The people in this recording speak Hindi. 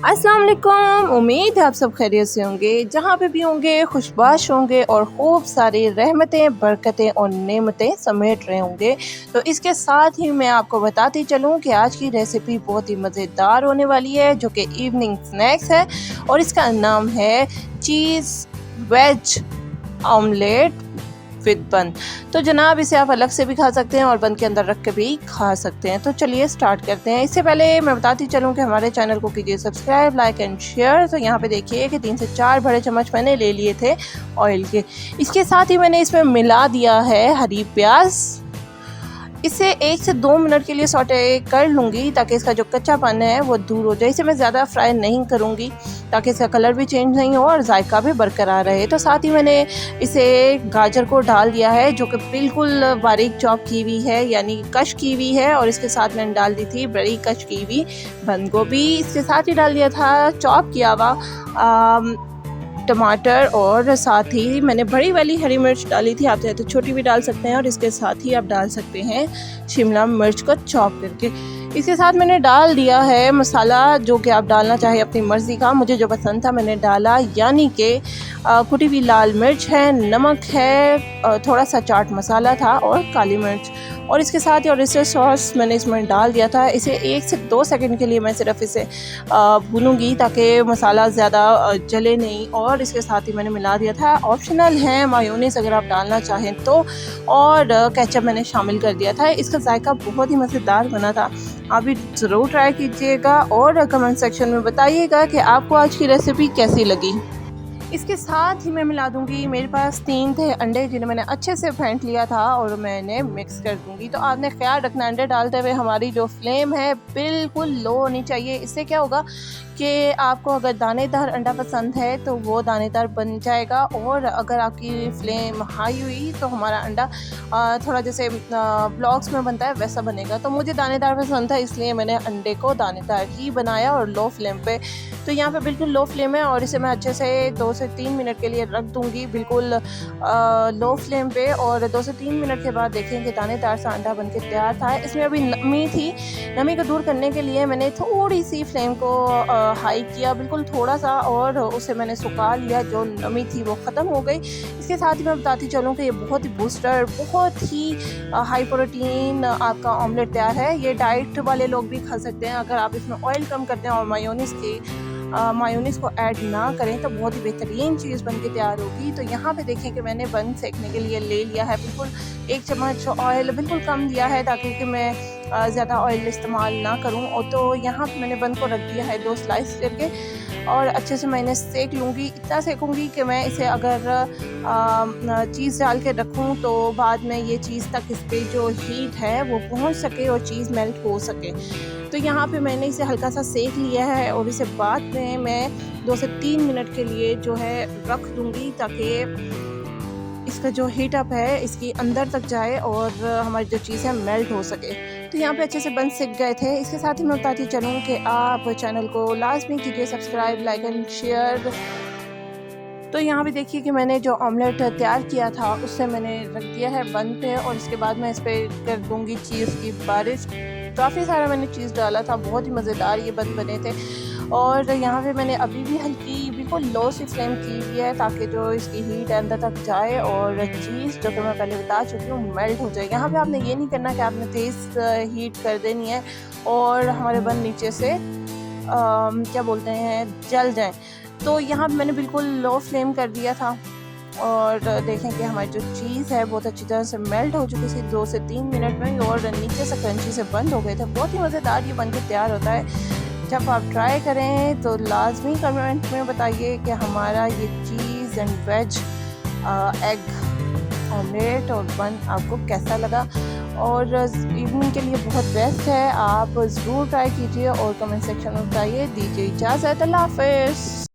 अस्सलाम वालेकुम। उम्मीद है आप सब खैरियत से होंगे, जहाँ पे भी होंगे खुशबाश होंगे और खूब सारी रहमतें, बरकतें और नेमतें समेट रहे होंगे। तो इसके साथ ही मैं आपको बताती चलूँ कि आज की रेसिपी बहुत ही मज़ेदार होने वाली है, जो कि इवनिंग स्नैक्स है और इसका नाम है चीज़ वेज ऑमलेट विद बन। तो जनाब इसे आप अलग से भी खा सकते हैं और बन के अंदर रख के भी खा सकते हैं। तो चलिए स्टार्ट करते हैं। इससे पहले मैं बताती चलूँ कि हमारे चैनल को कीजिए सब्सक्राइब, लाइक एंड शेयर। तो यहाँ पे देखिए कि 3 से 4 बड़े चम्मच मैंने ले लिए थे ऑयल के। इसके साथ ही मैंने इसमें मिला दिया है हरी प्याज। इसे 1 से 2 मिनट के लिए सौटे कर लूँगी ताकि इसका जो कच्चापन है वो दूर हो जाए। इसे मैं ज़्यादा फ्राई नहीं करूँगी ताकि इसका कलर भी चेंज नहीं हो और जायका भी बरकरार रहे। तो साथ ही मैंने इसे गाजर को डाल दिया है, जो कि बिल्कुल बारीक चॉप की हुई है, यानी कश की हुई है। और इसके साथ मैंने डाल दी थी बड़ी कश की हुई बंद गोभी। इसके साथ ही डाल दिया था चॉप किया हुआ टमाटर और साथ ही मैंने बड़ी वाली हरी मिर्च डाली थी। आप चाहे तो छोटी भी डाल सकते हैं और इसके साथ ही आप डाल सकते हैं शिमला मिर्च को चॉप करके। इसके साथ मैंने डाल दिया है मसाला, जो कि आप डालना चाहे अपनी मर्ज़ी का। मुझे जो पसंद था मैंने डाला, यानी कि कुटी हुई लाल मिर्च है, नमक है, थोड़ा सा चाट मसाला था और काली मिर्च। और इसके साथ ही ऑयस्टर सॉस मैंने इसमें डाल दिया था। इसे 1 से 2 सेकंड के लिए मैं सिर्फ इसे भूनूंगी ताकि मसाला ज़्यादा जले नहीं। और इसके साथ ही मैंने मिला दिया था, ऑप्शनल है, मायोनीज़ अगर आप डालना चाहें तो, और केचप मैंने शामिल कर दिया था। इसका जायका बहुत ही मज़ेदार बना था। आप भी ज़रूर ट्राई कीजिएगा और कमेंट सेक्शन में बताइएगा कि आपको आज की रेसिपी कैसी लगी। इसके साथ ही मैं मिला दूंगी, मेरे पास 3 थे अंडे जिन्हें मैंने अच्छे से फेंट लिया था और मैं इन्हें मिक्स कर दूंगी। तो आपने ख्याल रखना, अंडे डालते हुए हमारी जो फ्लेम है बिल्कुल लो होनी चाहिए। इससे क्या होगा कि आपको अगर दानेदार अंडा पसंद है तो वो दानेदार बन जाएगा, और अगर आपकी फ्लेम हाई हुई तो हमारा अंडा थोड़ा जैसे ब्लॉक्स में बनता है वैसा बनेगा। तो मुझे दानेदार पसंद था, इसलिए मैंने अंडे को दानेदार ही बनाया और लो फ्लेम पे। तो यहाँ पे बिल्कुल लो फ्लेम है और इसे मैं अच्छे से 2 से 3 मिनट के लिए रख दूँगी बिल्कुल लो फ्लेम पे। और 2 से 3 मिनट के बाद देखें कि दानेदार सा अंडा बनके तैयार था। इसमें अभी नमी थी, नमी को दूर करने के लिए मैंने थोड़ी सी फ्लेम को हाई किया, बिल्कुल थोड़ा सा, और उसे मैंने सुखा लिया। जो नमी थी वो ख़त्म हो गई। इसके साथ ही मैं बताती चलूँ कि ये बहुत ही बूस्टर, बहुत ही हाई प्रोटीन आपका ऑमलेट तैयार है। ये डाइट वाले लोग भी खा सकते हैं। अगर आप इसमें ऑयल कम करते हैं और मायोनीज़ को ऐड ना करें तो बहुत ही बेहतरीन चीज़ बन के तैयार होगी। तो यहाँ पे देखें कि मैंने बन सेकने के लिए ले लिया है, बिल्कुल 1 चम्मच ऑयल बिल्कुल कम दिया है ताकि कि मैं ज़्यादा ऑयल इस्तेमाल ना करूँ। और तो यहाँ पे मैंने बन को रख दिया है 2 स्लाइस करके और अच्छे से मैं इन्हें सेक लूँगी। इतना सेकूँगी कि मैं इसे अगर चीज़ डाल के रखूँ तो बाद में ये चीज़ तक इस पर जो हीट है वो पहुँच सके और चीज़ मेल्ट हो सके। तो यहाँ पे मैंने इसे हल्का सा सेक लिया है और इसे बाद में मैं 2 से 3 मिनट के लिए जो है रख दूँगी ताकि इसका जो हीट अप है इसकी अंदर तक जाए और हमारी जो चीज़ है मेल्ट हो सके। तो यहाँ पे अच्छे से बन सिक गए थे। इसके साथ ही मैं बताती चलूँ कि आप चैनल को लाजमी कीजिए सब्सक्राइब, लाइक एंड शेयर। तो यहाँ पे देखिए कि मैंने जो ऑमलेट तैयार किया था उससे मैंने रख दिया है बन पे, और इसके बाद मैं इस पर कर दूँगी चीज़ की बारिश। काफ़ी सारा मैंने चीज़ डाला था, बहुत ही मज़ेदार ये बन बने थे। और यहाँ पे मैंने अभी भी हल्की बिल्कुल लो सी फ्लेम की हुई है ताकि जो इसकी हीट अंदर तक जाए और चीज़, जो कि मैं पहले बता चुकी हूँ, मेल्ट हो जाए। यहाँ पे आपने ये नहीं करना कि आपने तेज़ हीट कर देनी है और हमारे बन नीचे से क्या बोलते हैं जल जाएँ। तो यहाँ पे मैंने बिल्कुल लो फ्लेम कर दिया था और देखें कि हमारी जो चीज़ है बहुत अच्छी तरह से मेल्ट हो चुकी थी 2 से 3 मिनट में, और नीचे से क्रंची से बंद हो गए थे। बहुत ही मज़ेदार ये बन के तैयार होता है। जब आप ट्राई करें तो लाजमी कमेंट में बताइए कि हमारा ये चीज़ एंड वेज एग ऑमलेट और बन आपको कैसा लगा। और इवनिंग के लिए बहुत बेस्ट है, आप ज़रूर ट्राई कीजिए और कमेंट सेक्शन में बताइए। दीजिए इजाज़त, अल्लाह हाफ़िज़।